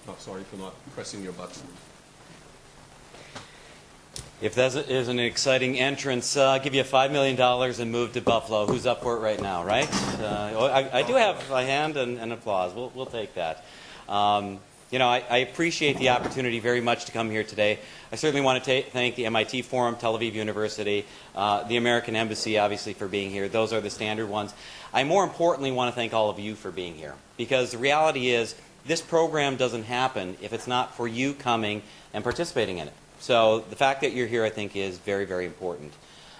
Oh, sorry for not pressing your button. If that is an exciting entrance, I'll give you $5 million and move to Buffalo. Who's up for it right now, right? I do have a hand and applause. We'll take that. I appreciate the opportunity very much to come here today. I certainly want to thank the MIT Forum, Tel Aviv University, the American Embassy, obviously, for being here. Those are the standard ones. I more importantly want to thank all of you for being here, because the reality is this program doesn't happen if it's not for you coming and participating in it. So the fact that you're here, I think, is very, very important.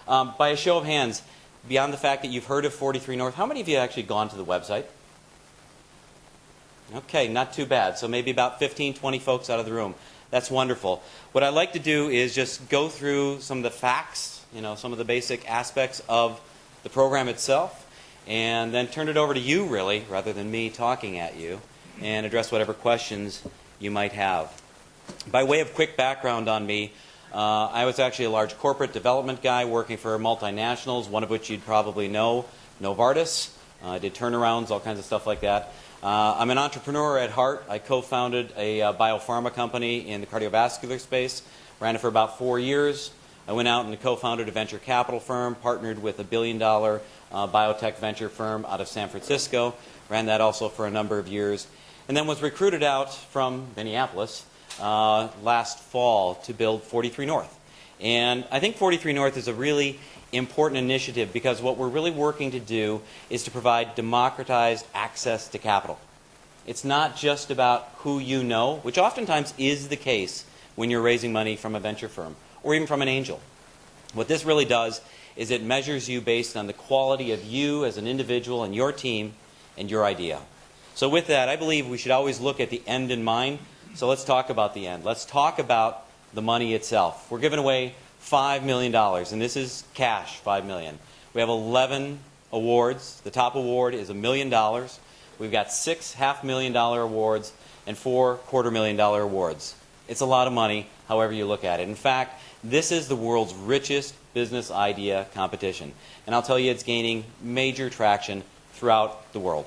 By a show of hands, beyond the fact that you've heard of 43 North, how many of you have actually gone to the website? Okay, not too bad. So maybe about 15, 20 folks out of the room. That's wonderful. What I'd like to do is just go through some of the facts, some of the basic aspects of the program itself, and then turn it over to you, really, rather than me talking at you, and address whatever questions you might have. By way of quick background on me, I was actually a large corporate development guy working for multinationals, one of which you'd probably know, Novartis. I did turnarounds, all kinds of stuff like that. I'm an entrepreneur at heart. I co-founded a biopharma company in the cardiovascular space, ran it for about 4 years. I went out and co-founded a venture capital firm, partnered with a $1 billion biotech venture firm out of San Francisco, ran that also for a number of years, and then was recruited out from Minneapolis last fall to build 43 North. And I think 43 North is a really important initiative because what we're really working to do is to provide democratized access to capital. It's not just about who you know, which oftentimes is the case when you're raising money from a venture firm or even from an angel. What this really does is it measures you based on the quality of you as an individual and your team and your idea. So with that, I believe we should always look at the end in mind. So let's talk about the end. Let's talk about the money itself. We're giving away $5 million, and this is cash, $5 million. We have 11 awards. The top award is $1 million. We've got 6 $500,000 awards and 4 $250,000 awards. It's a lot of money, however you look at it. In fact, this is the world's richest business idea competition. And I'll tell you, it's gaining major traction throughout the world.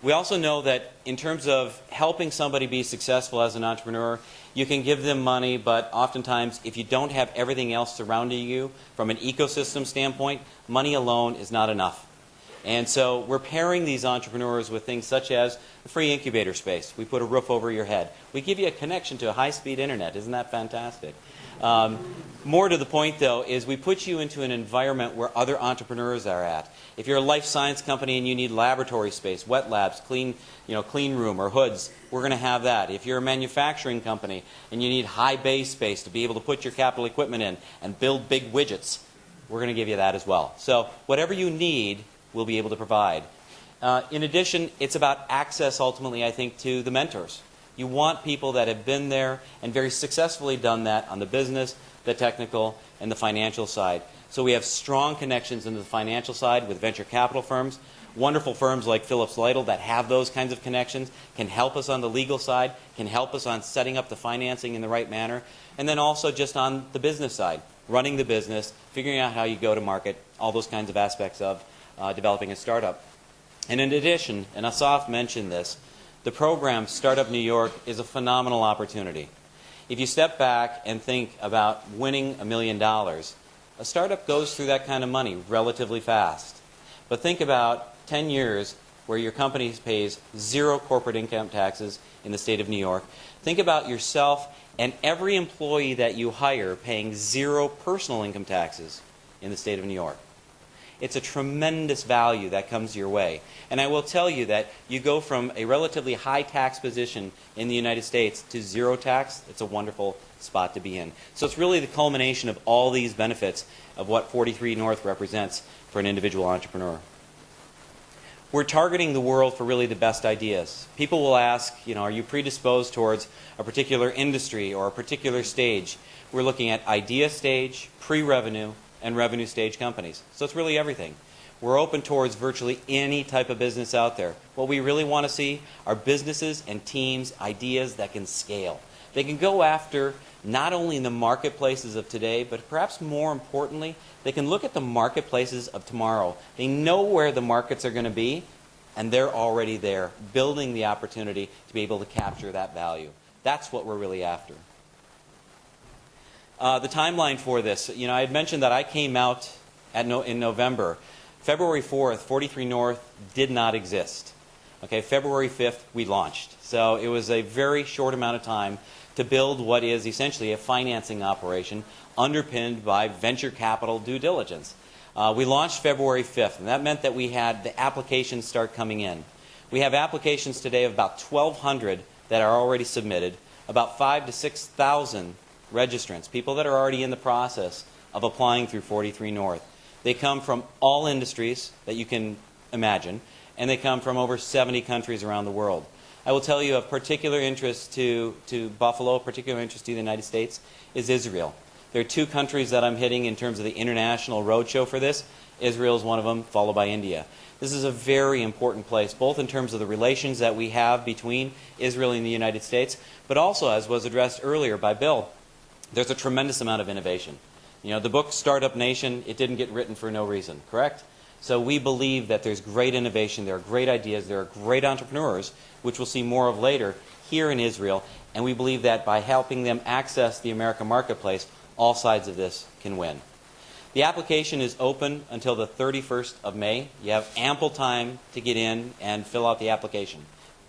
We also know that in terms of helping somebody be successful as an entrepreneur, you can give them money, but oftentimes if you don't have everything else surrounding you from an ecosystem standpoint, money alone is not enough. And so we're pairing these entrepreneurs with things such as the free incubator space. We put a roof over your head. We give you a connection to a high-speed internet. Isn't that fantastic? More to the point, though, is we put you into an environment where other entrepreneurs are at. If you're a life science company and you need laboratory space, wet labs, clean room or hoods, we're going to have that. If you're a manufacturing company and you need high bay space to be able to put your capital equipment in and build big widgets, we're going to give you that as well. So whatever you need, we'll be able to provide. In addition, it's about access, ultimately, I think, to the mentors. You want people that have been there and very successfully done that on the business, the technical, and the financial side. So we have strong connections into the financial side with venture capital firms. Wonderful firms like Phillips Lytle that have those kinds of connections can help us on the legal side, can help us on setting up the financing in the right manner, and then also just on the business side, running the business, figuring out how you go to market, all those kinds of aspects of developing a startup. And in addition, and Asaf mentioned this, the program Startup New York is a phenomenal opportunity. If you step back and think about winning $1 million, a startup goes through that kind of money relatively fast. But think about 10 years where your company pays 0 corporate income taxes in the state of New York. Think about yourself and every employee that you hire paying 0 personal income taxes in the state of New York. It's a tremendous value that comes your way. And I will tell you that you go from a relatively high tax position in the United States to 0 tax. It's a wonderful spot to be in. So it's really the culmination of all these benefits of what 43 North represents for an individual entrepreneur. We're targeting the world for really the best ideas. People will ask, are you predisposed towards a particular industry or a particular stage? We're looking at idea stage, pre-revenue, and revenue stage companies. So it's really everything. We're open towards virtually any type of business out there. What we really want to see are businesses and teams, ideas that can scale. They can go after not only the marketplaces of today, but perhaps more importantly, they can look at the marketplaces of tomorrow. They know where the markets are going to be, and they're already there, building the opportunity to be able to capture that value. That's what we're really after. The timeline for this, I had mentioned that I came out in November. February 4th, 43 North did not exist. Okay, February 5th, we launched. So it was a very short amount of time to build what is essentially a financing operation underpinned by venture capital due diligence. We launched February 5th, and that meant that we had the applications start coming in. We have applications today of about 1,200 that are already submitted, about 5,000 to 6,000 registrants, people that are already in the process of applying through 43 North. They come from all industries that you can imagine, and they come from over 70 countries around the world. I will tell you of particular interest to Buffalo, particular interest to the United States, is Israel. There are two countries that I'm hitting in terms of the international roadshow for this. Israel is one of them, followed by India. This is a very important place, both in terms of the relations that we have between Israel and the United States, but also, as was addressed earlier by Bill, there's a tremendous amount of innovation. The book Startup Nation, it didn't get written for no reason, correct? So we believe that there's great innovation, there are great ideas, there are great entrepreneurs, which we'll see more of later, here in Israel, and we believe that by helping them access the American marketplace, all sides of this can win. The application is open until the 31st of May. You have ample time to get in and fill out the application.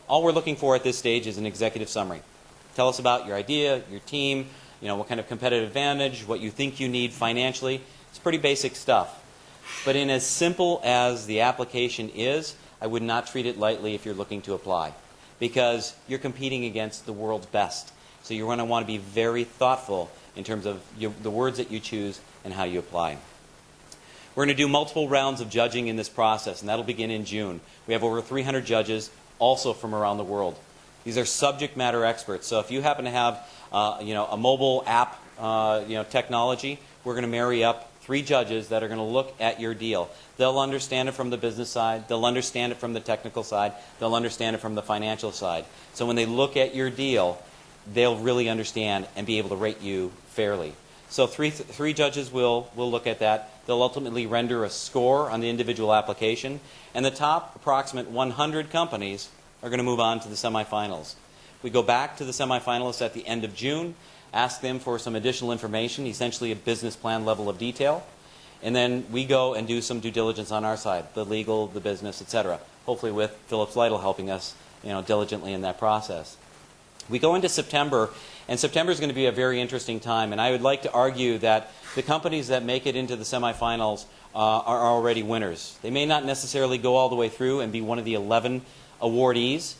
All we're looking for at this stage is an executive summary. Tell us about your idea, your team, what kind of competitive advantage, what you think you need financially. It's pretty basic stuff. But in as simple as the application is, I would not treat it lightly if you're looking to apply, because you're competing against the world's best. So you're going to want to be very thoughtful in terms of the words that you choose and how you apply. We're going to do multiple rounds of judging in this process, and that'll begin in June. We have over 300 judges, also from around the world. These are subject matter experts. So if you happen to have a mobile app technology, we're going to marry up 3 judges that are going to look at your deal. They'll understand it from the business side. They'll understand it from the technical side. They'll understand it from the financial side. So when they look at your deal, they'll really understand and be able to rate you fairly. So three judges will look at that. They'll ultimately render a score on the individual application. And the top approximate 100 companies are going to move on to the semifinals. We go back to the semifinalists at the end of June, ask them for some additional information, essentially a business plan level of detail. And then we go and do some due diligence on our side, the legal, the business, etc. Hopefully with Phillips Lytle helping us diligently in that process. We go into September, and September is going to be a very interesting time. And I would like to argue that the companies that make it into the semifinals are already winners. They may not necessarily go all the way through and be one of the 11 awardees,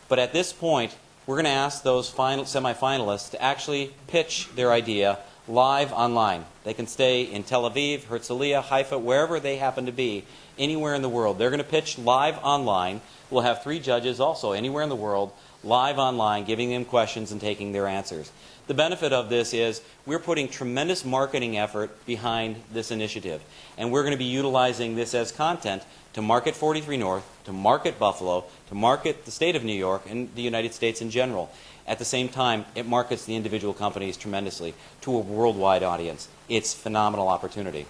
but at this point, we're going to ask those semifinalists to actually pitch their idea live online. They can stay in Tel Aviv, Herzliya, Haifa, wherever they happen to be, anywhere in the world. They're going to pitch live online. We'll have 3 judges also anywhere in the world, live online, giving them questions and taking their answers. The benefit of this is we're putting tremendous marketing effort behind this initiative, and we're going to be utilizing this as content to market 43 North, to market Buffalo, to market the state of New York and the United States in general. At the same time, it markets the individual companies tremendously to a worldwide audience. It's a phenomenal opportunity.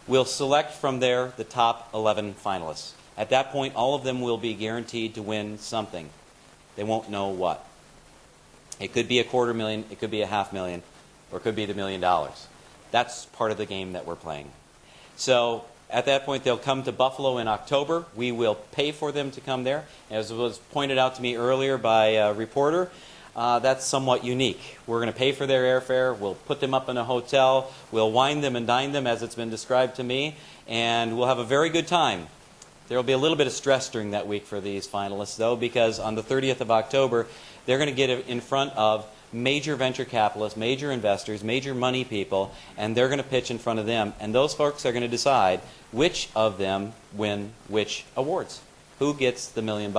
We'll select from there the top 11 finalists. At that point, all of them will be guaranteed to win something. They won't know what. It could be $250,000, it could be $500,000, or it could be the $1 million. That's part of the game that we're playing. So at that point, they'll come to Buffalo in October. We will pay for them to come there. As was pointed out to me earlier by a reporter, that's somewhat unique. We're going to pay for their airfare. We'll put them up in a hotel. We'll wine them and dine them, as it's been described to me, and we'll have a very good time. There will be a little bit of stress during that week for these finalists, though, because on the 30th of October, they're going to get in front of major venture capitalists, major investors, major money people, and they're going to pitch in front of them. And those folks are going to decide which of them win which awards. Who gets the $1 million?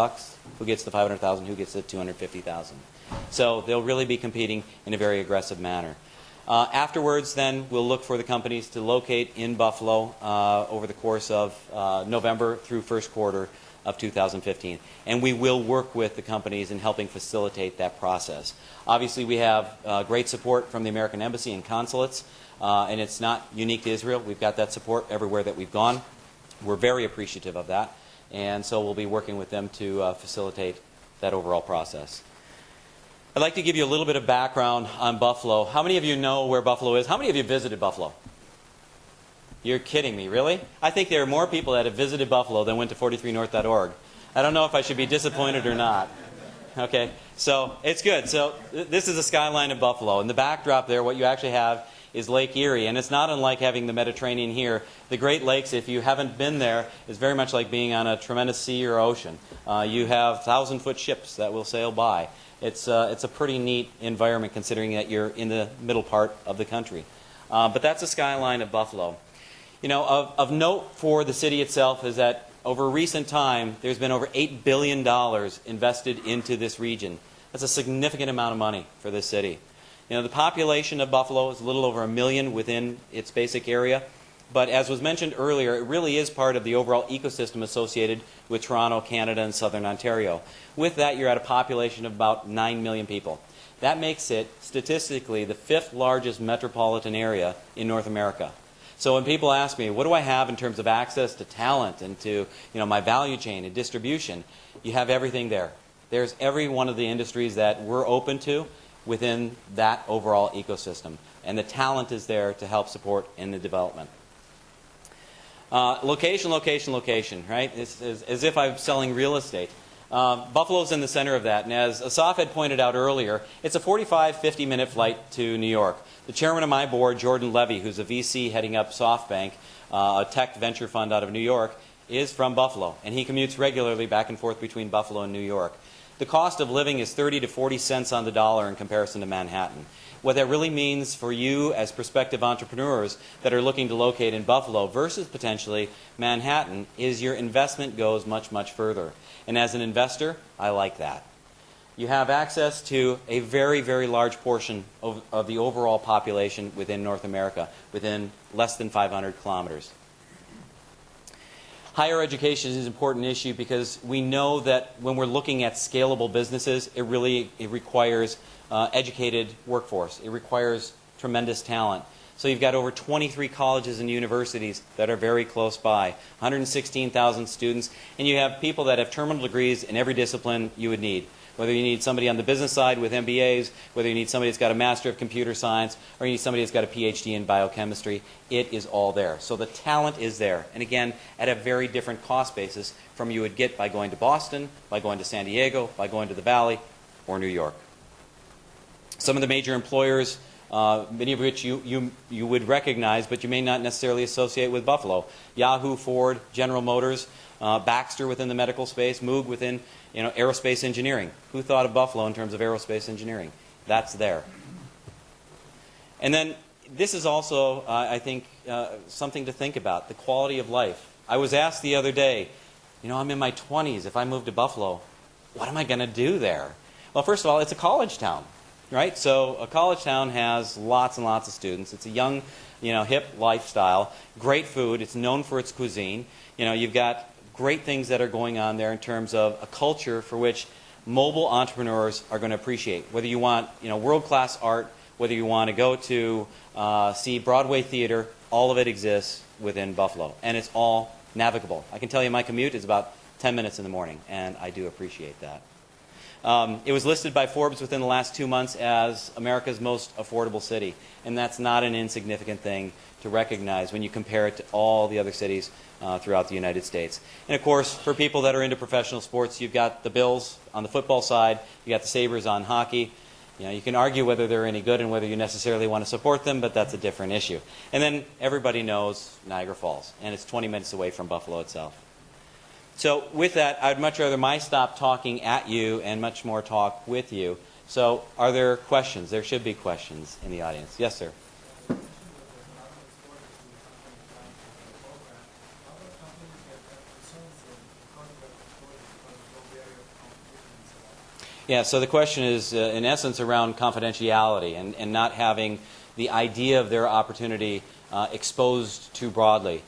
Who gets the $500,000? Who gets the $250,000? So they'll really be competing in a very aggressive manner. Afterwards, then, we'll look for the companies to locate in Buffalo over the course of November through first quarter of 2015. And we will work with the companies in helping facilitate that process. Obviously, we have great support from the American Embassy and consulates, and it's not unique to Israel. We've got that support everywhere that we've gone. We're very appreciative of that. And so we'll be working with them to facilitate that overall process. I'd like to give you a little bit of background on Buffalo. How many of you know where Buffalo is? How many of you visited Buffalo? You're kidding me, really? I think there are more people that have visited Buffalo than went to 43north.org. I don't know if I should be disappointed or not. Okay, so it's good. So this is the skyline of Buffalo. In the backdrop there, what you actually have is Lake Erie, and it's not unlike having the Mediterranean here. The Great Lakes, if you haven't been there, is very much like being on a tremendous sea or ocean. You have 1,000-foot ships that will sail by. It's a pretty neat environment considering that you're in the middle part of the country. But that's the skyline of Buffalo. You know, of note for the city itself is that over recent time, there's been over $8 billion invested into this region. That's a significant amount of money for this city. You know, the population of Buffalo is a little over 1 million within its basic area. But as was mentioned earlier, it really is part of the overall ecosystem associated with Toronto, Canada, and Southern Ontario. With that, you're at a population of about 9 million people. That makes it, statistically, the 5th largest metropolitan area in North America. So when people ask me, what do I have in terms of access to talent and to my value chain and distribution, you have everything there. There's every one of the industries that we're open to within that overall ecosystem. And the talent is there to help support in the development. Location, location, location, right? It's as if I'm selling real estate. Buffalo's in the center of that. And as Asaf had pointed out earlier, it's a 45, 50-minute flight to New York. The chairman of my board, Jordan Levy, who's a VC heading up SoftBank, a tech venture fund out of New York, is from Buffalo. And he commutes regularly back and forth between Buffalo and New York. The cost of living is 30 to 40 cents on the dollar in comparison to Manhattan. What that really means for you as prospective entrepreneurs that are looking to locate in Buffalo versus potentially Manhattan is your investment goes much, much further. And as an investor, I like that. You have access to a very, very large portion of the overall population within North America, within less than 500 kilometers. Higher education is an important issue because we know that when we're looking at scalable businesses, it requires educated workforce. It requires tremendous talent. So you've got over 23 colleges and universities that are very close by, 116,000 students, and you have people that have terminal degrees in every discipline you would need. Whether you need somebody on the business side with MBAs, whether you need somebody that's got a Master of Computer Science, or you need somebody that's got a PhD in biochemistry, it is all there. So the talent is there. And again, at a very different cost basis from you would get by going to Boston, by going to San Diego, by going to the Valley, or New York. Some of the major employers, many of which you would recognize, but you may not necessarily associate with Buffalo. Yahoo, Ford, General Motors, Baxter within the medical space, Moog within aerospace engineering. Who thought of Buffalo in terms of aerospace engineering? That's there. And then this is also, I think, something to think about, the quality of life. I was asked the other day, I'm in my 20s. If I move to Buffalo, what am I going to do there? Well, first of all, it's a college town. Right? So a college town has lots and lots of students. It's a young, hip lifestyle. Great food. It's known for its cuisine. You've got great things that are going on there in terms of a culture for which mobile entrepreneurs are going to appreciate. Whether you want, world-class art, whether you want to go to see Broadway theater, all of it exists within Buffalo, and it's all navigable. I can tell you my commute is about 10 minutes in the morning, and I do appreciate that. It was listed by Forbes within the last 2 months as America's most affordable city. And that's not an insignificant thing to recognize when you compare it to all the other cities throughout the United States. And of course, for people that are into professional sports, you've got the Bills on the football side, you've got the Sabres on hockey. You can argue whether they're any good and whether you necessarily want to support them, but that's a different issue. And then everybody knows Niagara Falls, and it's 20 minutes away from Buffalo itself. So with that, I'd much rather stop talking at you and much more talk with you. So are there questions? There should be questions in the audience. Yes, sir. Yeah, so the question is, in essence, around confidentiality and not having the idea of their opportunity exposed too broadly.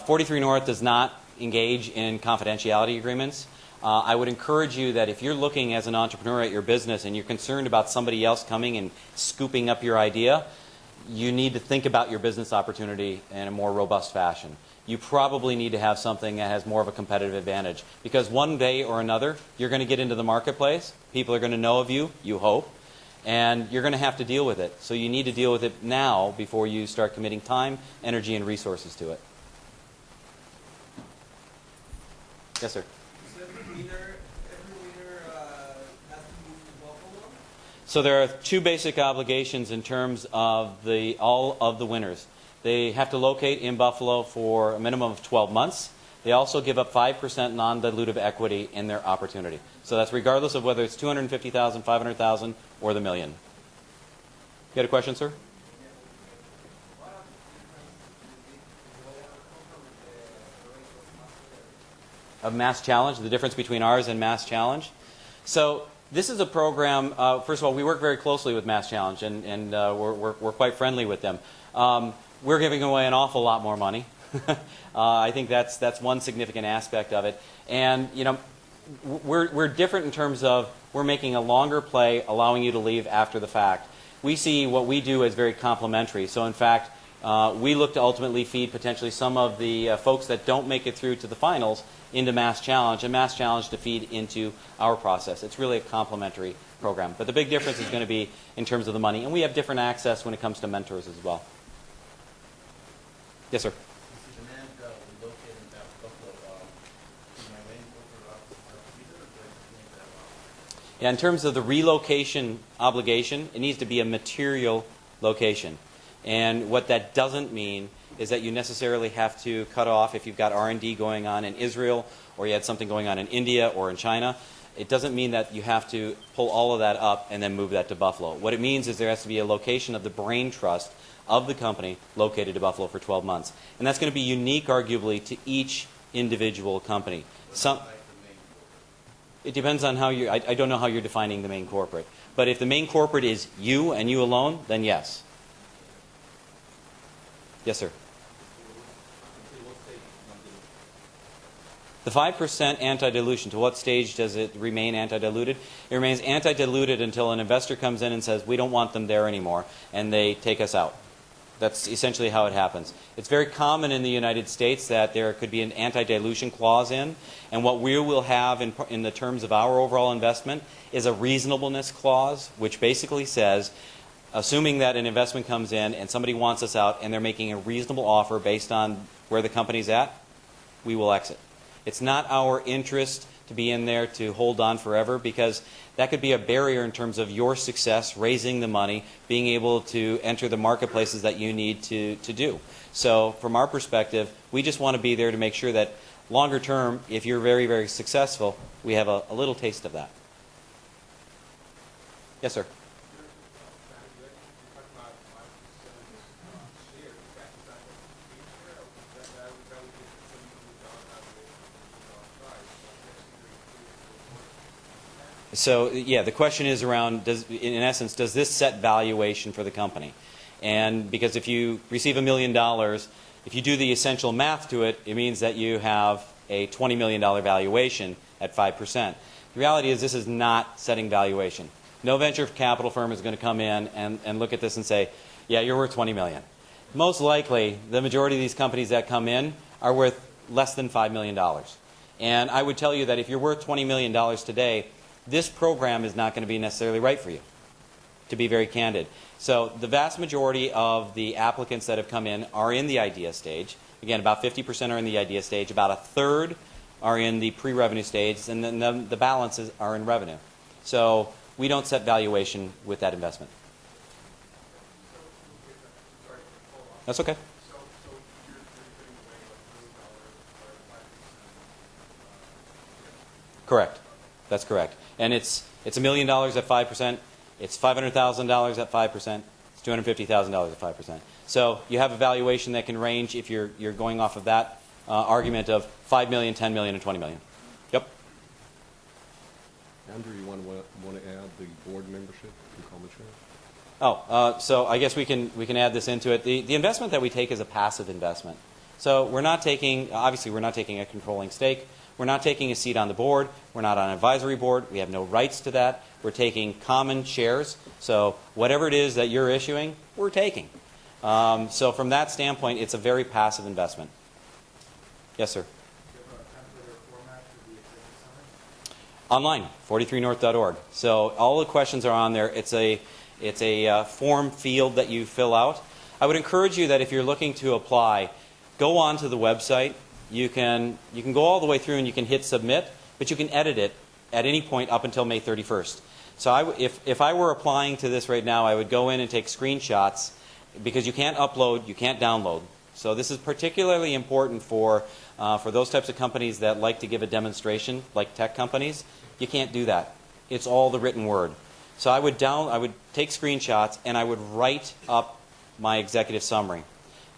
43 North does not engage in confidentiality agreements. I would encourage you that if you're looking as an entrepreneur at your business and you're concerned about somebody else coming and scooping up your idea, you need to think about your business opportunity in a more robust fashion. you probably need to have something that has more of a competitive advantage. Because one day or another, you're going to get into the marketplace. People are going to know of you, you hope, and you're going to have to deal with it. So you need to deal with it now before you start committing time, energy, and resources to it. Yes, sir? So every winner has to move to Buffalo? So there are two basic obligations in terms of all of the winners. They have to locate in Buffalo for a minimum of 12 months. They also give up 5% non-dilutive equity in their opportunity. So that's regardless of whether it's $250,000, $500,000, or the million. You had a question, sir? Of Mass Challenge, the difference between ours and Mass Challenge. So this is a program, first of all, we work very closely with Mass Challenge, and we're quite friendly with them. We're giving away an awful lot more money. I think that's one significant aspect of it. And, you know, we're different in terms of we're making a longer play, allowing you to leave after the fact. We see what we do as very complementary. So, in fact, we look to ultimately feed potentially some of the folks that don't make it through to the finals into Mass Challenge, and Mass Challenge to feed into our process. It's really a complementary program. But the big difference is going to be in terms of the money. And we have different access when it comes to mentors as well. Yes, sir? Yeah, in terms of the relocation obligation, it needs to be a material location. And what that doesn't mean is that you necessarily have to cut off if you've got R&D going on in Israel or you had something going on in India or in China. It doesn't mean that you have to pull all of that up and then move that to Buffalo. What it means is there has to be a location of the brain trust of the company located to Buffalo for 12 months. And that's going to be unique, arguably, to each individual company. It depends on how you... I don't know how you're defining the main corporate. But if the main corporate is you and you alone, then yes. Yes, sir? The 5% anti-dilution, to what stage does it remain anti-diluted? It remains anti-diluted until an investor comes in and says, we don't want them there anymore, and they take us out. That's essentially how it happens. It's very common in the United States that there could be an anti-dilution clause in, and what we will have in the terms of our overall investment is a reasonableness clause, which basically says, assuming that an investment comes in and somebody wants us out and they're making a reasonable offer based on where the company's at, we will exit. It's not our interest to be in there to hold on forever, because that could be a barrier in terms of your success, raising the money, being able to enter the marketplaces that you need to do. So from our perspective, we just want to be there to make sure that longer term, if you're very, very successful, we have a little taste of that. Yes, sir? So, yeah, the question is around, in essence, does this set valuation for the company? And because if you receive $1 million, if you do the essential math to it, it means that you have a $20 million valuation at 5%. The reality is this is not setting valuation. No venture capital firm is going to come in and look at this and say, yeah, you're worth $20 million. Most likely, the majority of these companies that come in are worth less than $5 million. And I would tell you that if you're worth $20 million today, this program is not going to be necessarily right for you, to be very candid. So the vast majority of the applicants that have come in are in the idea stage. Again, about 50% are in the idea stage. About a third are in the pre-revenue stage, and then the balances are in revenue. So we don't set valuation with that investment. That's okay. Correct. That's correct. And it's $1 million at 5%. It's $500,000 at 5%. It's $250,000 at 5%. So you have a valuation that can range, if you're going off of that argument, of $5 million, $10 million, and $20 million. Yep. Andrew, you want to add the board membership and common share? So I guess we can add this into it. The investment that we take is a passive investment. So we're not taking, obviously we're not taking a controlling stake. We're not taking a seat on the board. We're not on an advisory board. We have no rights to that. We're taking common shares. So whatever it is that you're issuing, we're taking. So from that standpoint, it's a very passive investment. Yes, sir. Do you have a template or format for the executive summary? Online, 43north.org. So all the questions are on there. It's a form field that you fill out. I would encourage you that if you're looking to apply, go onto the website. You can go all the way through and you can hit submit, but you can edit it at any point up until May 31st. So if I were applying to this right now, I would go in and take screenshots because you can't upload, you can't download. So this is particularly important for those types of companies that like to give a demonstration, like tech companies. You can't do that. It's all the written word. So I would take screenshots and I would write up my executive summary.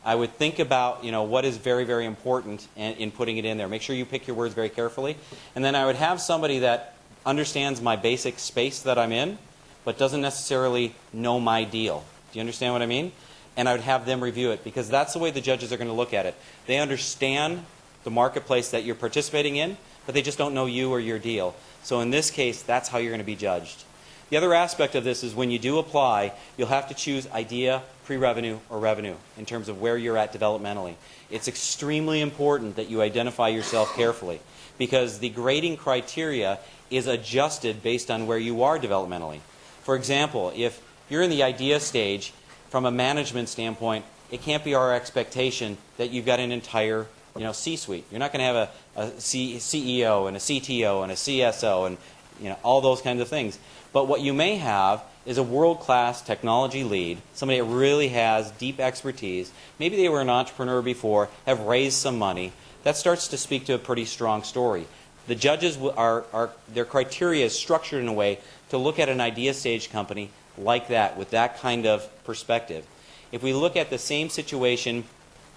I would think about what is very, very important in putting it in there. Make sure you pick your words very carefully. And then I would have somebody that understands my basic space that I'm in, but doesn't necessarily know my deal. Do you understand what I mean? And I would have them review it because that's the way the judges are going to look at it. They understand the marketplace that you're participating in, but they just don't know you or your deal. So in this case, that's how you're going to be judged. The other aspect of this is when you do apply, you'll have to choose idea, pre-revenue, or revenue in terms of where you're at developmentally. It's extremely important that you identify yourself carefully because the grading criteria is adjusted based on where you are developmentally. For example, if you're in the idea stage, from a management standpoint, it can't be our expectation that you've got an entire C-suite. You're not going to have a CEO and a CTO and a CSO and all those kinds of things. But what you may have is a world-class technology lead, somebody that really has deep expertise. Maybe they were an entrepreneur before, have raised some money. That starts to speak to a pretty strong story. The judges their criteria is structured in a way to look at an idea stage company like that, with that kind of perspective. If we look at the same situation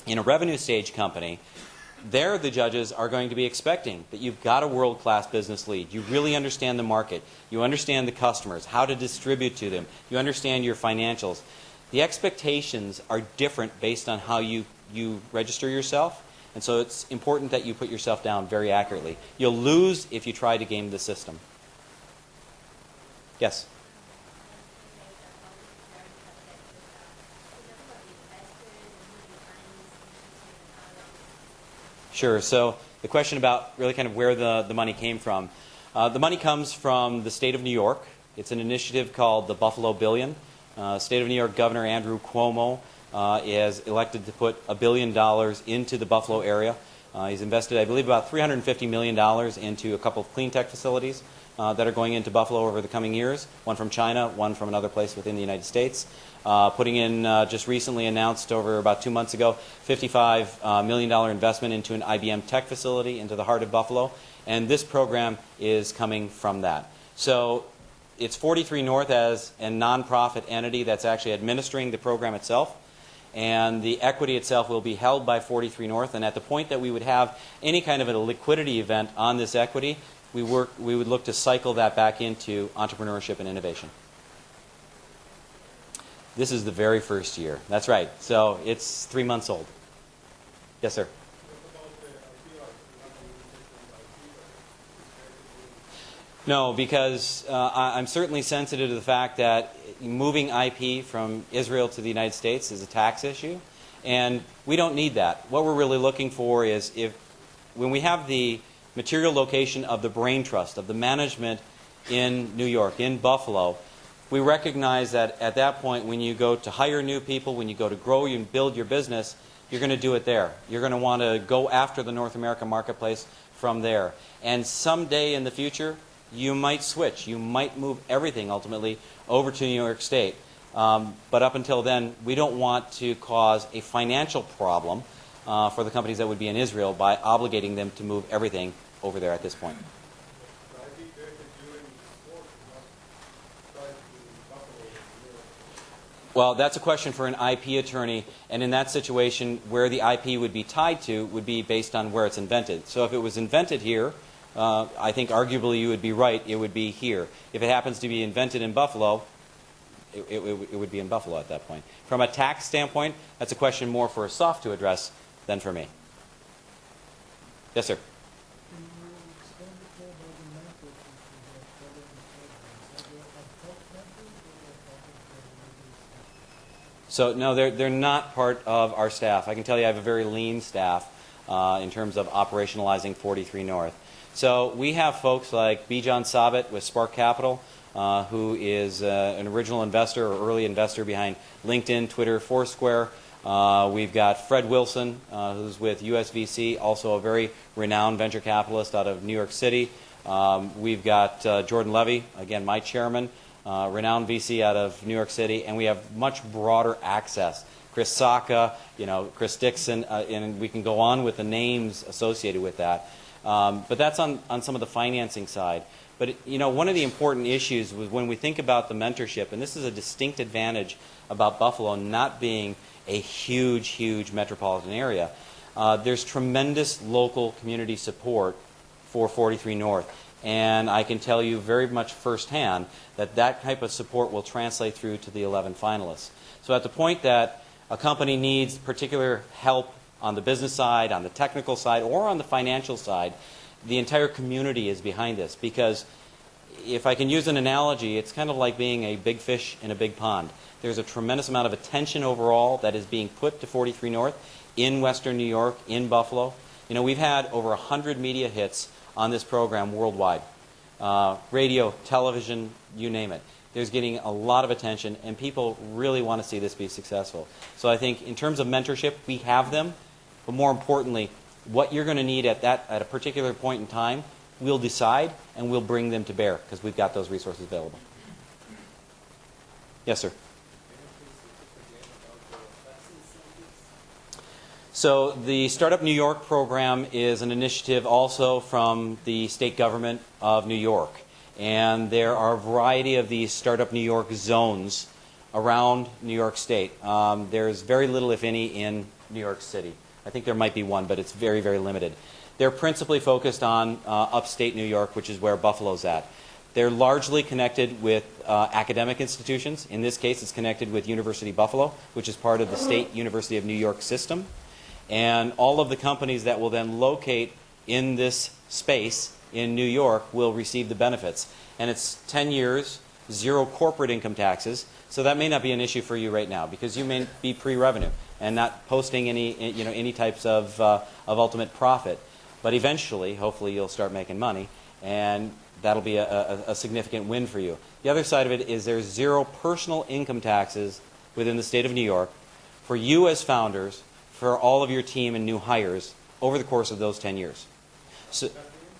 in a revenue stage company, there the judges are going to be expecting that you've got a world-class business lead. You really understand the market. You understand the customers, how to distribute to them. You understand your financials. The expectations are different based on how you register yourself, and so it's important that you put yourself down very accurately. You'll lose if you try to game the system. Yes? Sure. So the question about really kind of where the money came from. The money comes from the state of New York. It's an initiative called the Buffalo Billion. State of New York Governor Andrew Cuomo is elected to put $1 billion into the Buffalo area. He's invested, I believe, about $350 million into a couple of clean tech facilities that are going into Buffalo over the coming years. One from China, one from another place within the United States. Putting in, just recently announced over about 2 months ago, $55 million investment into an IBM tech facility into the heart of Buffalo. And this program is coming from that. So it's 43 North as a nonprofit entity that's actually administering the program itself. And the equity itself will be held by 43 North. And at the point that we would have any kind of a liquidity event on this equity, we would look to cycle that back into entrepreneurship and innovation. This is the very first year. That's right. So it's 3 months old. Yes, sir. No, because I'm certainly sensitive to the fact that moving IP from Israel to the United States is a tax issue, and we don't need that. What we're really looking for is when we have the material location of the brain trust, of the management in New York, in Buffalo, we recognize that at that point when you go to hire new people, when you go to grow and build your business, you're going to do it there. You're going to want to go after the North American marketplace from there. And someday in the future, you might switch. You might move everything ultimately over to New York State. But up until then, we don't want to cause a financial problem for the companies that would be in Israel by obligating them to move everything over there at this point. Well, that's a question for an IP attorney, and in that situation, where the IP would be tied to would be based on where it's invented. So if it was invented here, I think arguably you would be right, it would be here. If it happens to be invented in Buffalo, it would be in Buffalo at that point. From a tax standpoint, that's a question more for Asaf to address than for me. Yes, sir. So no, they're not part of our staff. I can tell you I have a very lean staff. in terms of operationalizing 43 North. So we have folks like Bijan Sabit with Spark Capital, who is an original investor or early investor behind LinkedIn, Twitter, Foursquare. We've got Fred Wilson, who's with USVC, also a very renowned venture capitalist out of New York City. We've got Jordan Levy, again, my chairman, renowned VC out of New York City, and we have much broader access. Chris Saka, Chris Dixon, and we can go on with the names associated with that. But that's on some of the financing side. But one of the important issues was when we think about the mentorship, and this is a distinct advantage about Buffalo not being a huge, huge metropolitan area. There's tremendous local community support for 43 North. And I can tell you very much firsthand that that type of support will translate through to the 11 finalists. So at the point that a company needs particular help on the business side, on the technical side, or on the financial side, the entire community is behind this. Because if I can use an analogy, it's kind of like being a big fish in a big pond. There's a tremendous amount of attention overall that is being put to 43 North in Western New York, in Buffalo. We've had over 100 media hits on this program worldwide. Radio, television, you name it. There's getting a lot of attention, and people really want to see this be successful. So I think in terms of mentorship, we have them, but more importantly, what you're going to need at a particular point in time, we'll decide, and we'll bring them to bear, because we've got those resources available. Yes, sir. So the Startup New York program is an initiative also from the state government of New York. And there are a variety of these Startup New York zones around New York State. There's very little, if any, in New York City. I think there might be one, but it's very, very limited. They're principally focused on upstate New York, which is where Buffalo's at. They're largely connected with academic institutions. In this case, it's connected with University Buffalo, which is part of the State University of New York system. And all of the companies that will then locate in this space in New York will receive the benefits. And it's 10 years, 0 corporate income taxes. So that may not be an issue for you right now because you may be pre-revenue and not posting any types of ultimate profit. But eventually, hopefully, you'll start making money, and that'll be a significant win for you. The other side of it is there's 0 personal income taxes within the state of New York for you as founders, for all of your team and new hires over the course of those 10 years. So,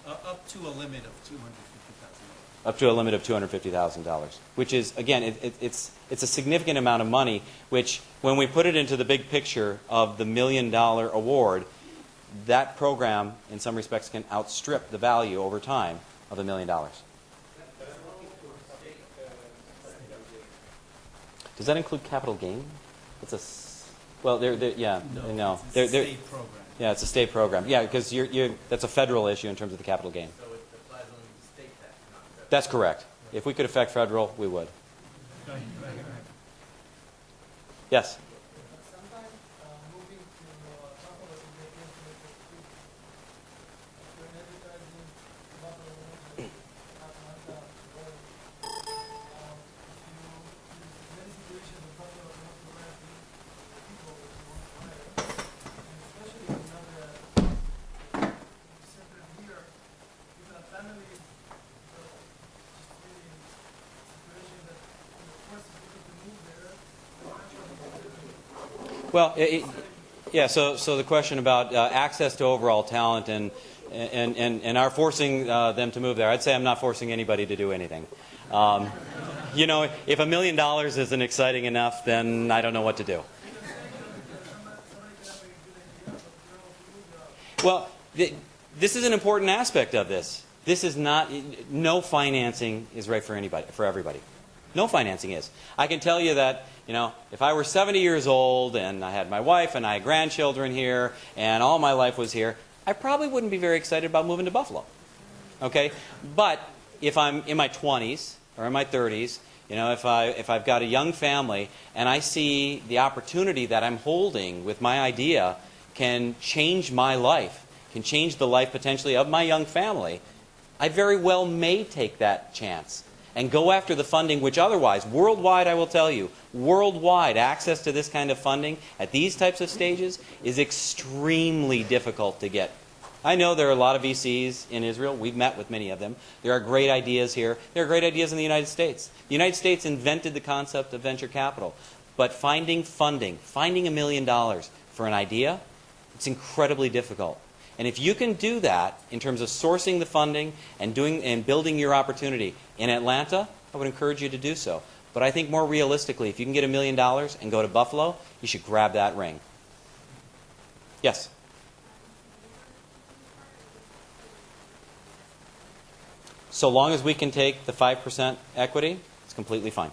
up to a limit of $250,000. Up to a limit of $250,000, which is, again, it's a significant amount of money, which when we put it into the big picture of the $1 million award, that program, in some respects, can outstrip the value over time of $1 million. Does that include capital gain? It's a well, yeah, no. It's a state program. Yeah, it's a state program. Yeah, because that's a federal issue in terms of the capital gain. So it applies only to state tax, not federal. That's correct. If we could affect federal, we would. Right. Yes. Sometimes moving to Buffalo to make information after advertising Buffalo, Atlanta, many situations in Buffalo want to hire people that you want to hire, and especially if you know that you center here, you've got families, just really situation that forces people to move there. Well, yeah. So the question about access to overall talent and our forcing them to move there, I'd say I'm not forcing anybody to do anything. If $1 million isn't exciting enough, then I don't know what to do. Well, this is an important aspect of this. This is not, no financing is right for anybody, for everybody. No financing is. I can tell you that, if I were 70 years old and I had my wife and I had grandchildren here and all my life was here, I probably wouldn't be very excited about moving to Buffalo. Okay? But if I'm in my 20s or in my 30s, if I've got a young family and I see the opportunity that I'm holding with my idea can change my life, can change the life potentially of my young family, I very well may take that chance. and go after the funding which otherwise, worldwide I will tell you, worldwide access to this kind of funding at these types of stages is extremely difficult to get. I know there are a lot of VCs in Israel. We've met with many of them. There are great ideas here. There are great ideas in the United States. The United States invented the concept of venture capital. But finding funding, finding $1 million for an idea, it's incredibly difficult. And if you can do that in terms of sourcing the funding and building your opportunity in Atlanta, I would encourage you to do so. But I think more realistically, if you can get $1 million and go to Buffalo, you should grab that ring. Yes? So long as we can take the 5% equity, it's completely fine.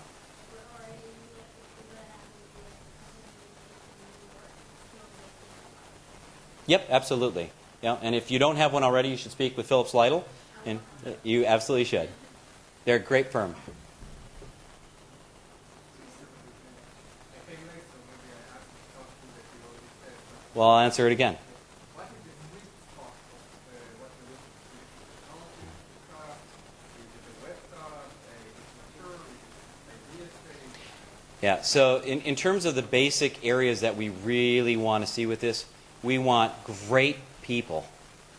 Yep, absolutely. Yeah, and if you don't have one already, you should speak with Phillips Lytle, and you absolutely should. They're a great firm. Well, I'll answer it again. Yeah, so in terms of the basic areas that we really want to see with this, we want great people,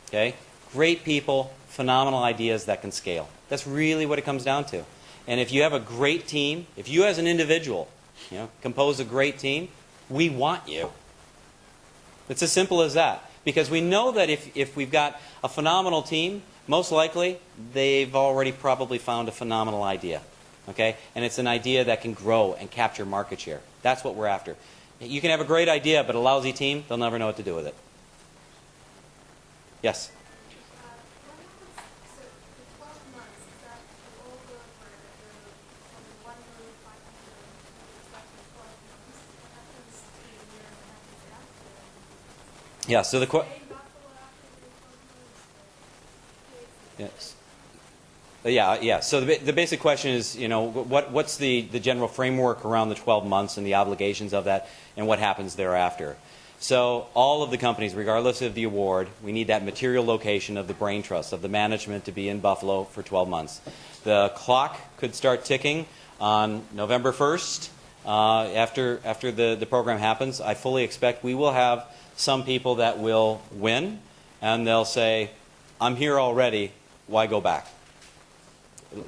okay? Great people, phenomenal ideas that can scale. That's really what it comes down to. And if you have a great team, if you as an individual, compose a great team, we want you. It's as simple as that. Because we know that if we've got a phenomenal team, most likely they've already probably found a phenomenal idea. Okay? And it's an idea that can grow and capture market share. That's what we're after. You can have a great idea, but a lousy team, they'll never know what to do with it. Yes? Yeah, so yes. Yeah. So the basic question is, what's the general framework around the 12 months and the obligations of that, and what happens thereafter? So all of the companies, regardless of the award, we need that material location of the brain trust, of the management to be in Buffalo for 12 months. The clock could start ticking on November 1st. After the program happens, I fully expect we will have some people that will win, and they'll say, I'm here already, why go back?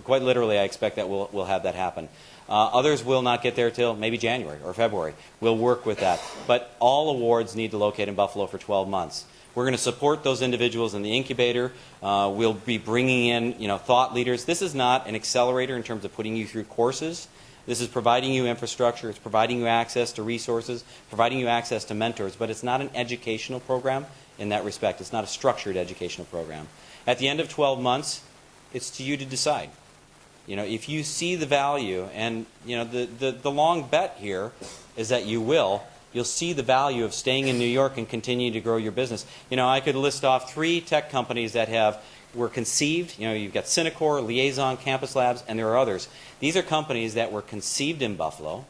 Quite literally, I expect that we'll have that happen. Others will not get there till maybe January or February. We'll work with that. But all awards need to locate in Buffalo for 12 months. We're going to support those individuals in the incubator. We'll be bringing in thought leaders. This is not an accelerator in terms of putting you through courses. This is providing you infrastructure. It's providing you access to resources, providing you access to mentors. But it's not an educational program in that respect. It's not a structured educational program. At the end of 12 months, it's to you to decide. If you see the value, and the long bet here is that you'll see the value of staying in New York and continue to grow your business. I could list off 3 tech companies that were conceived. You've got Synacor, Liaison, Campus Labs, and there are others. These are companies that were conceived in Buffalo.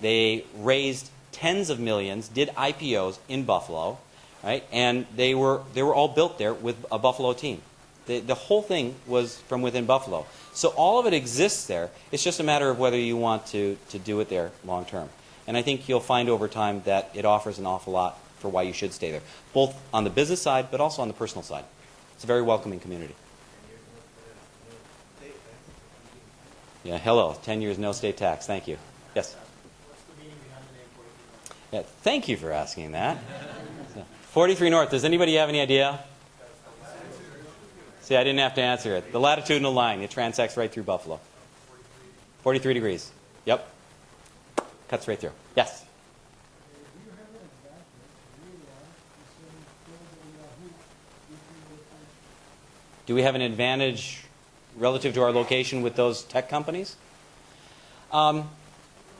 They raised tens of millions, did IPOs in Buffalo, right? And they were all built there with a Buffalo team. The whole thing was from within Buffalo. So all of it exists there. It's just a matter of whether you want to do it there long term. And I think you'll find over time that it offers an awful lot for why you should stay there, both on the business side but also on the personal side. It's a very welcoming community. Yeah, hello. 10 years, no state tax. Thank you. Yes? What's the meaning behind the name 43 North? Yeah, thank you for asking that. 43 North. Does anybody have any idea? See, I didn't have to answer it. The latitudinal line. It transects right through Buffalo. 43 degrees. Yep. Cuts right through. Yes? Do we have an advantage relative to our location with those tech companies? I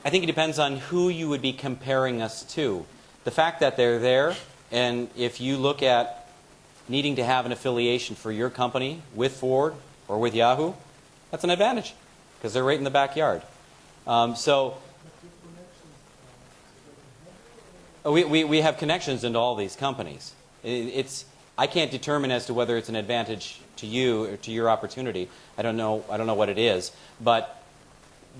think it depends on who you would be comparing us to. The fact that they're there, and if you look at needing to have an affiliation for your company with Ford or with Yahoo, that's an advantage because they're right in the backyard. We have connections into all these companies. I can't determine as to whether it's an advantage to you or to your opportunity. I don't know what it is, but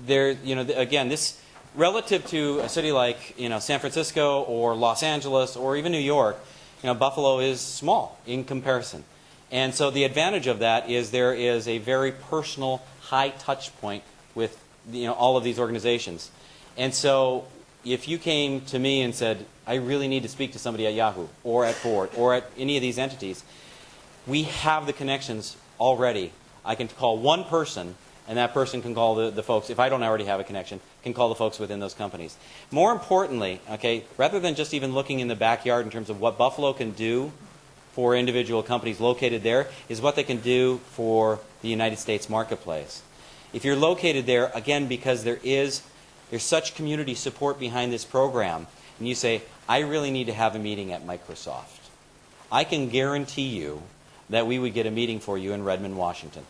there, again, this relative to a city like San Francisco or Los Angeles or even New York, Buffalo is small in comparison. And so the advantage of that is there is a very personal, high touch point with all of these organizations. And so if you came to me and said, I really need to speak to somebody at Yahoo or at Ford or at any of these entities, we have the connections already. I can call one person, and that person can call the folks, if I don't already have a connection, can call the folks within those companies. More importantly, okay, rather than just even looking in the backyard in terms of what Buffalo can do for individual companies located there, is what they can do for the United States marketplace. If you're located there, again, because there's such community support behind this program, and you say, I really need to have a meeting at Microsoft, I can guarantee you that we would get a meeting for you in Redmond, Washington.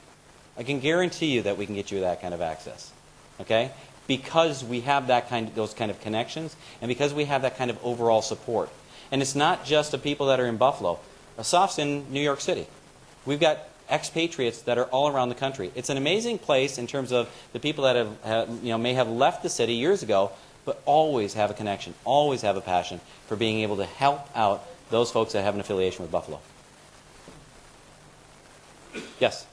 I can guarantee you that we can get you that kind of access, okay? Because we have those kind of connections, and because we have that kind of overall support. And it's not just the people that are in Buffalo. Asaf's in New York City. We've got expatriates that are all around the country. It's an amazing place in terms of the people that may have left the city years ago, but always have a connection, always have a passion for being able to help out those folks that have an affiliation with Buffalo. Yes?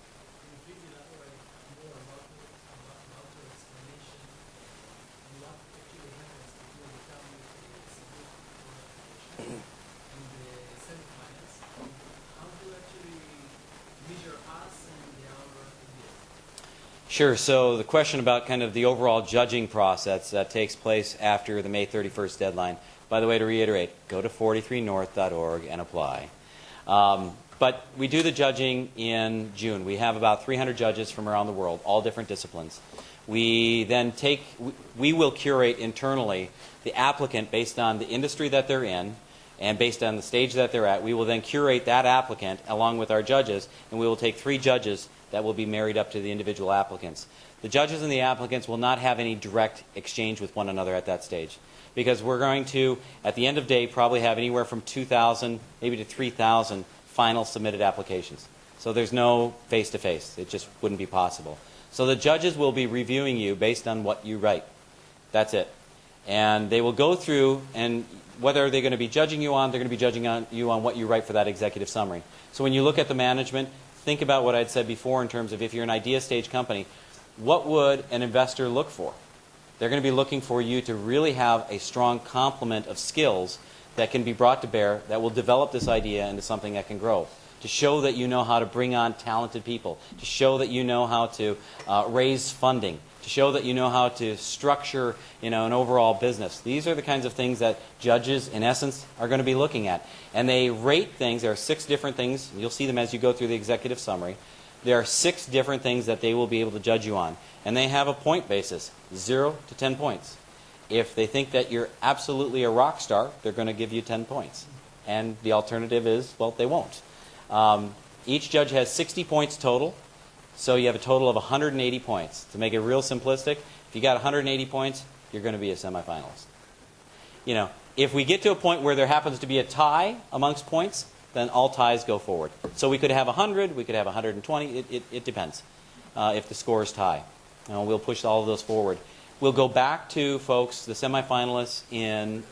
Can you please elaborate more about your explanation and what actually happens between the time you submit your application and the semifinals? How do you actually measure us and our ideas? Sure. So the question about kind of the overall judging process that takes place after the May 31st deadline. By the way, to reiterate, go to 43north.org and apply. But we do the judging in June. We have about 300 judges from around the world, all different disciplines. We will curate internally the applicant based on the industry that they're in and based on the stage that they're at. We will then curate that applicant along with our judges, and we will take 3 judges that will be married up to the individual applicants. The judges and the applicants will not have any direct exchange with one another at that stage, because we're going to, at the end of the day, probably have anywhere from 2,000 maybe to 3,000 final submitted applications. So there's no face-to-face. It just wouldn't be possible. So the judges will be reviewing you based on what you write. That's it. And they will go through, and whether they're going to be judging you on, they're going to be judging you on what you write for that executive summary. So when you look at the management, think about what I'd said before in terms of if you're an idea stage company, what would an investor look for? They're going to be looking for you to really have a strong complement of skills that can be brought to bear that will develop this idea into something that can grow. To show that you know how to bring on talented people. To show that you know how to raise funding. To show that you know how to structure an overall business. These are the kinds of things that judges, in essence, are going to be looking at. And they rate things. There are 6 different things. You'll see them as you go through the executive summary. There are 6 different things that they will be able to judge you on. And they have a point basis, 0 to 10 points. If they think that you're absolutely a rock star, they're going to give you 10 points. And the alternative is, well, they won't. Each judge has 60 points total, so you have a total of 180 points. To make it real simplistic, if you got 180 points, you're going to be a semifinalist. If we get to a point where there happens to be a tie amongst points, then all ties go forward. So we could have 100, we could have 120, it depends if the scores tie. We'll push all of those forward. We'll go back to folks, the semifinalists, in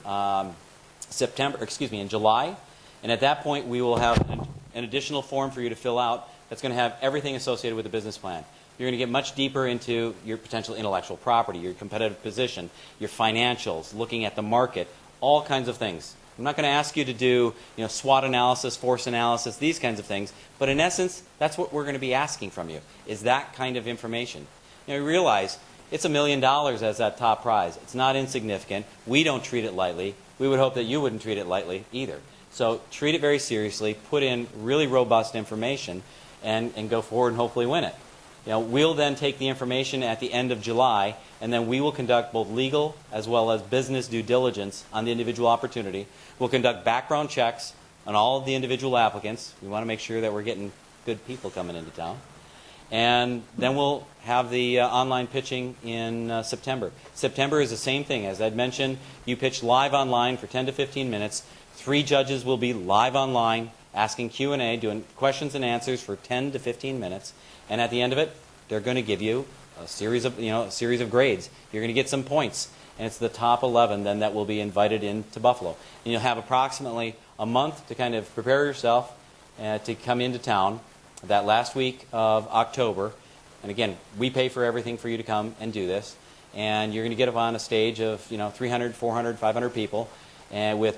in July, and at that point we will have an additional form for you to fill out that's going to have everything associated with the business plan. You're going to get much deeper into your potential intellectual property, your competitive position, your financials, looking at the market, all kinds of things. I'm not going to ask you to do SWOT analysis, force analysis, these kinds of things, but in essence, that's what we're going to be asking from you, is that kind of information. You realize it's $1 million as that top prize. It's not insignificant. We don't treat it lightly. We would hope that you wouldn't treat it lightly either. So treat it very seriously, put in really robust information, and go forward and hopefully win it. We'll then take the information at the end of July, and then we will conduct both legal as well as business due diligence on the individual opportunity. We'll conduct background checks on all of the individual applicants. We want to make sure that we're getting good people coming into town. And then we'll have the online pitching in September. September is the same thing. As I'd mentioned, you pitch live online for 10 to 15 minutes. 3 judges will be live online asking Q&A, doing questions and answers for 10 to 15 minutes, and at the end of it, they're going to give you a series of grades. You're going to get some points, and it's the top 11 then that will be invited into Buffalo. And you'll have approximately a month to kind of prepare yourself to come into town that last week of October. And again, we pay for everything for you to come and do this. And you're going to get up on a stage of 300, 400, 500 people, and with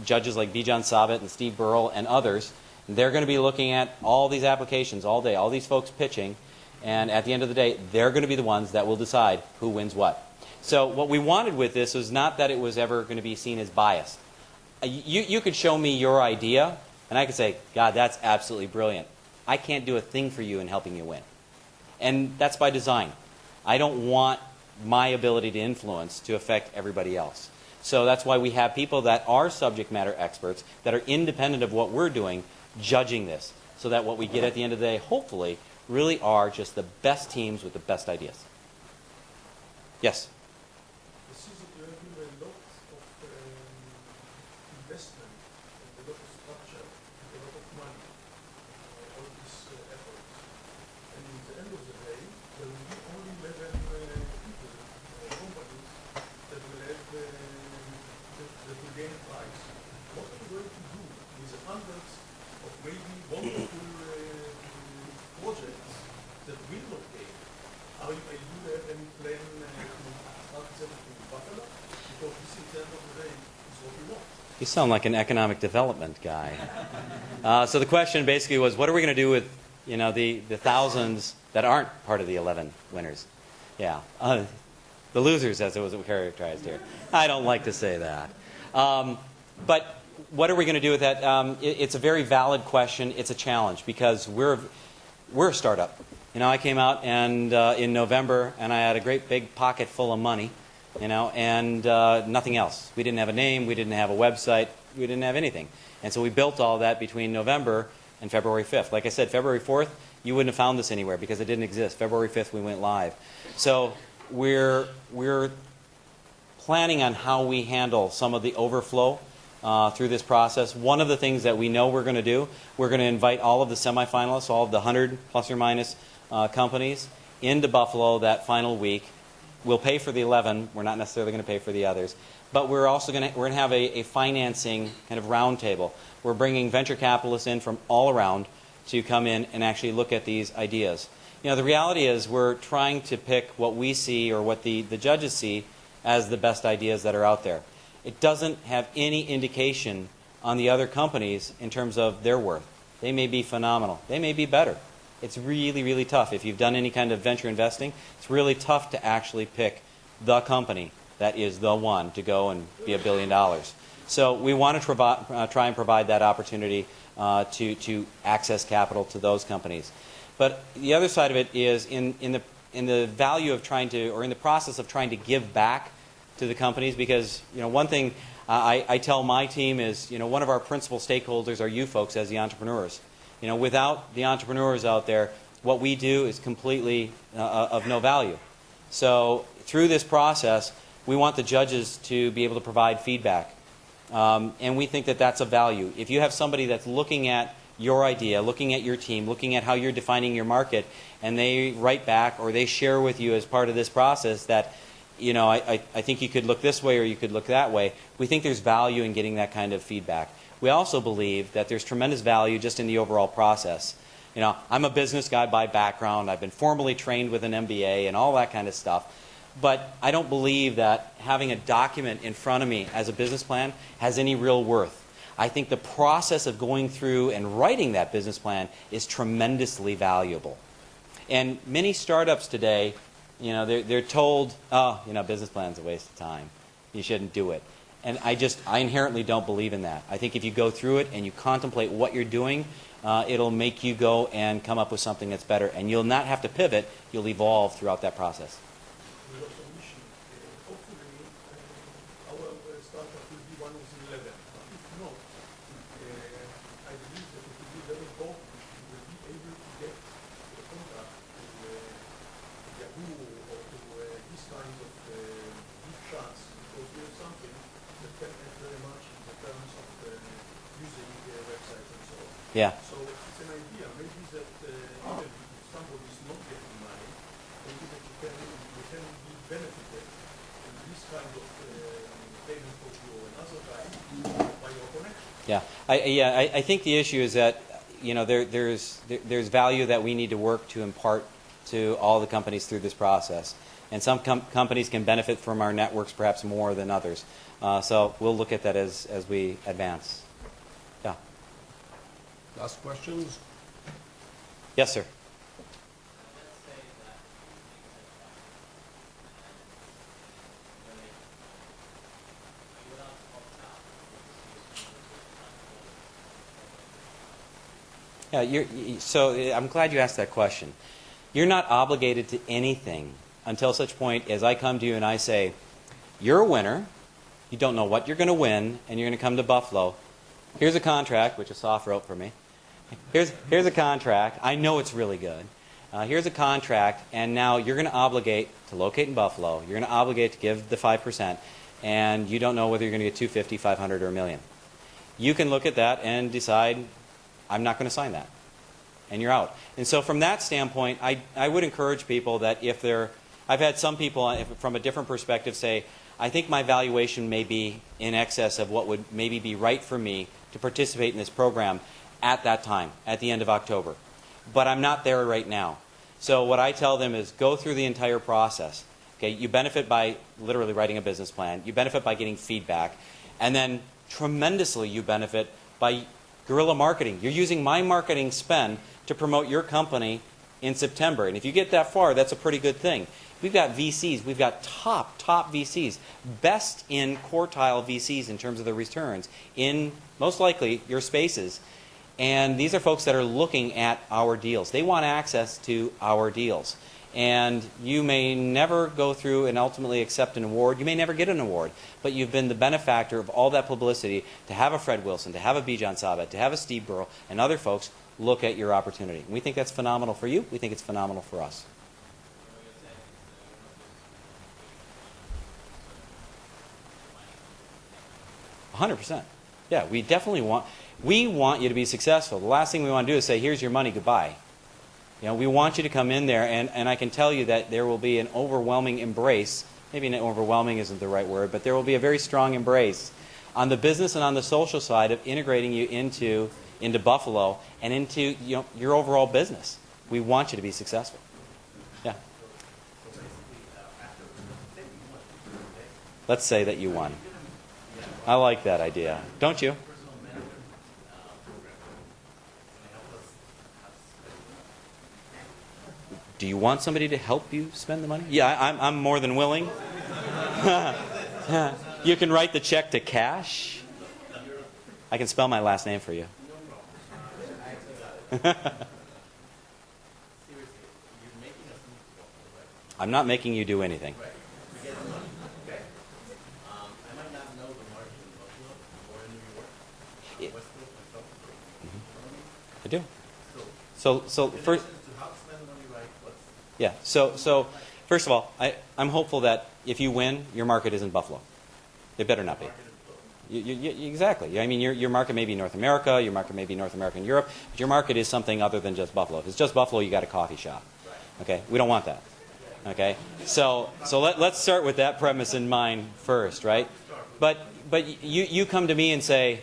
judges like Bijan Sabat and Steve Burrell and others. They're going to be looking at all these applications all day, all these folks pitching, and at the end of the day, they're going to be the ones that will decide who wins what. So what we wanted with this was not that it was ever going to be seen as biased. You could show me your idea, and I could say, God, that's absolutely brilliant. I can't do a thing for you in helping you win. And that's by design. I don't want my ability to influence to affect everybody else. So that's why we have people that are subject matter experts, that are independent of what we're doing, judging this, so that what we get at the end of the day, hopefully, really are just the best teams with the best ideas. Yes? This is a lot of investment, and a lot of structure, and a lot of money, all these efforts. And at the end of the day, there will be only 11 people, companies, that will have that will gain a prize. What are you going to do with the hundreds of maybe wonderful projects that will not gain? Do you have any plan to start them in Buffalo? Because this, at the end of the day, is what we want. You sound like an economic development guy. So the question basically was, what are we going to do with the thousands that aren't part of the 11 winners? Yeah. The losers, as it was characterized here. I don't like to say that. But what are we going to do with that? It's a very valid question. It's a challenge because we're a startup. I came out and in November, and I had a great big pocket full of money, and nothing else. We didn't have a name. We didn't have a website. We didn't have anything. And so we built all that between November and February 5th. Like I said, February 4th, you wouldn't have found this anywhere because it didn't exist. February 5th, we went live. So we're planning on how we handle some of the overflow through this process. One of the things that we know we're going to do, we're going to invite all of the semifinalists, all of the 100 plus or minus companies into Buffalo that final week. We'll pay for the 11. We're not necessarily going to pay for the others. But we're also going to have a financing kind of roundtable. We're bringing venture capitalists in from all around to come in and actually look at these ideas. The reality is we're trying to pick what we see or what the judges see as the best ideas that are out there. It doesn't have any indication on the other companies in terms of their worth. They may be phenomenal. They may be better. It's really, really tough. If you've done any kind of venture investing, it's really tough to actually pick the company that is the one to go and be $1 billion. So we want to try and provide that opportunity to access capital to those companies. But the other side of it is in the value of trying to, or in the process of trying to give back to the companies, because one thing I tell my team is one of our principal stakeholders are you folks as the entrepreneurs. Without the entrepreneurs out there, what we do is completely of no value. So through this process, we want the judges to be able to provide feedback. And we think that that's a value. If you have somebody that's looking at your idea, looking at your team, looking at how you're defining your market, and they write back or they share with you as part of this process that, I think you could look this way or you could look that way, we think there's value in getting that kind of feedback. We also believe that there's tremendous value just in the overall process. I'm a business guy by background. I've been formally trained with an MBA and all that kind of stuff. But I don't believe that having a document in front of me as a business plan has any real worth. I think the process of going through and writing that business plan is tremendously valuable. And many startups today, they're told, business plan's a waste of time. You shouldn't do it. And I inherently don't believe in that. I think if you go through it and you contemplate what you're doing, it'll make you go and come up with something that's better. And you'll not have to pivot. You'll evolve throughout that process. Hopefully, our startup will be one of the 11. But if not, I believe that it will be very important. We will be able to get a contract to Yahoo or to these kinds of deep shots, because we have something that can add very much in the terms of using their websites and so on. Yeah. So it's an idea, maybe that even if somebody's not getting money, maybe that you can be benefited in this kind of payment for you another time by your connection. Yeah, I think the issue is that there's value that we need to work to impart to all the companies through this process, and some companies can benefit from our networks perhaps more than others. So we'll look at that as we advance. Yeah. Last questions? Yes, sir. Yeah, so I'm glad you asked that question. You're not obligated to anything until such point as I come to you and I say, you're a winner, you don't know what you're going to win, and you're going to come to Buffalo. Here's a contract, which is soft rope for me. Here's a contract. I know it's really good. Here's a contract, and now you're going to obligate to locate in Buffalo. You're going to obligate to give the 5%, and you don't know whether you're going to get 250, 500, or a million. You can look at that and decide, I'm not going to sign that. And you're out. And so from that standpoint, I would encourage people that if they're, I've had some people from a different perspective say, I think my valuation may be in excess of what would maybe be right for me to participate in this program at that time, at the end of October. But I'm not there right now. So what I tell them is go through the entire process. Okay, you benefit by literally writing a business plan. You benefit by getting feedback. And then tremendously you benefit by guerrilla marketing. You're using my marketing spend to promote your company in September. And if you get that far, that's a pretty good thing. We've got VCs. We've got top VCs. Best in quartile VCs in terms of the returns in, most likely, your spaces. And these are folks that are looking at our deals. They want access to our deals. And you may never go through and ultimately accept an award. You may never get an award. But you've been the benefactor of all that publicity to have a Fred Wilson, to have a Bijan Sabet, to have a Steve Burrell, and other folks look at your opportunity. And we think that's phenomenal for you. We think it's phenomenal for us. 100%. Yeah, we definitely want you to be successful. The last thing we want to do is say, here's your money, goodbye. We want you to come in there, and I can tell you that there will be an overwhelming embrace. Maybe overwhelming isn't the right word, but there will be a very strong embrace on the business and on the social side of integrating you into Buffalo and into your overall business. We want you to be successful. Yeah. Let's say that you won. I like that idea. Don't you? Do you want somebody to help you spend the money? Yeah, I'm more than willing. You can write the check to cash. I can spell my last name for you. I'm not making you do anything. I do. So first, yeah. So first of all, I'm hopeful that if you win, your market isn't Buffalo. It better not be. Exactly. I mean, your market may be North America. Your market may be North America and Europe. But your market is something other than just Buffalo. If it's just Buffalo, you got a coffee shop. Okay. We don't want that. Okay. So let's start with that premise in mind first, right? But you come to me and say,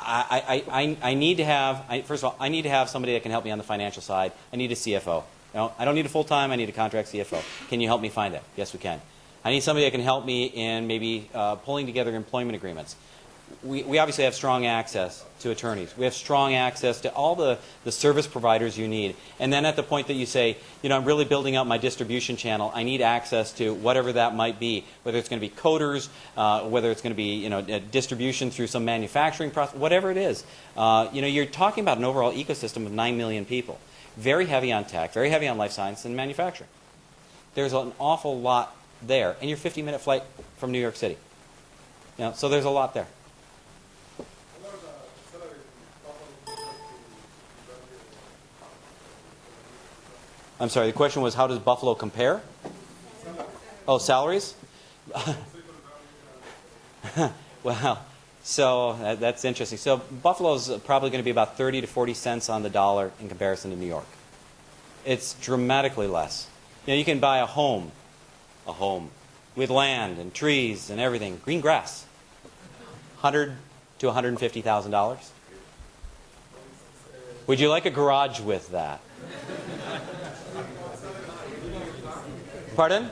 I need to have, first of all, I need to have somebody that can help me on the financial side. I need a CFO. I don't need a full-time, I need a contract CFO. Can you help me find that? Yes, we can. I need somebody that can help me in maybe pulling together employment agreements. We obviously have strong access to attorneys. We have strong access to all the service providers you need. And then at the point that you say, I'm really building out my distribution channel, I need access to whatever that might be, whether it's going to be coders, whether it's going to be distribution through some manufacturing process, whatever it is. You're talking about an overall ecosystem of 9 million people. Very heavy on tech, very heavy on life science and manufacturing. There's an awful lot there. And you're 50-minute flight from New York City. So there's a lot there. I'm sorry, the question was, how does Buffalo compare? Oh, salaries? Well, So that's interesting. So Buffalo's probably going to be about 30 to 40 cents on the dollar in comparison to New York. It's dramatically less. You know, you can buy a home with land and trees and everything, green grass, $100,000 to $150,000. Would you like a garage with that? Pardon?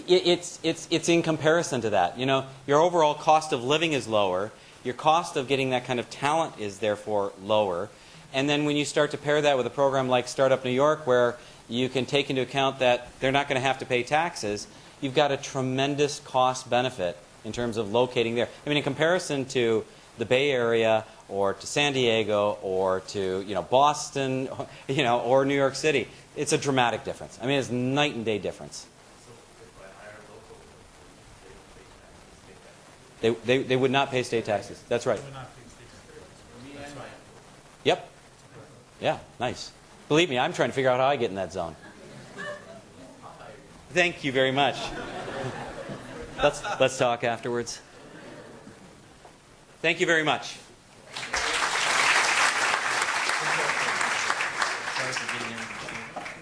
It's in comparison to that. You know, your overall cost of living is lower. Your cost of getting that kind of talent is therefore lower. And then when you start to pair that with a program like Startup New York, where you can take into account that they're not going to have to pay taxes, you've got a tremendous cost benefit in terms of locating there. I mean, in comparison to the Bay Area or to San Diego or to Boston, or New York City, it's a dramatic difference. I mean, it's night and day difference. They would not pay state taxes. That's right. Yep. Yeah, nice. Believe me, I'm trying to figure out how I get in that zone. Thank you very much. Let's talk afterwards. Thank you very much.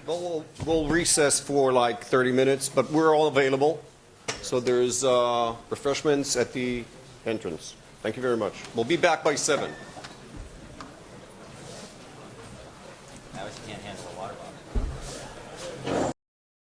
Well, we'll recess for like 30 minutes, but we're all available. So there's refreshments at the entrance. Thank you very much. We'll be back by 7. I always can't handle a water bottle.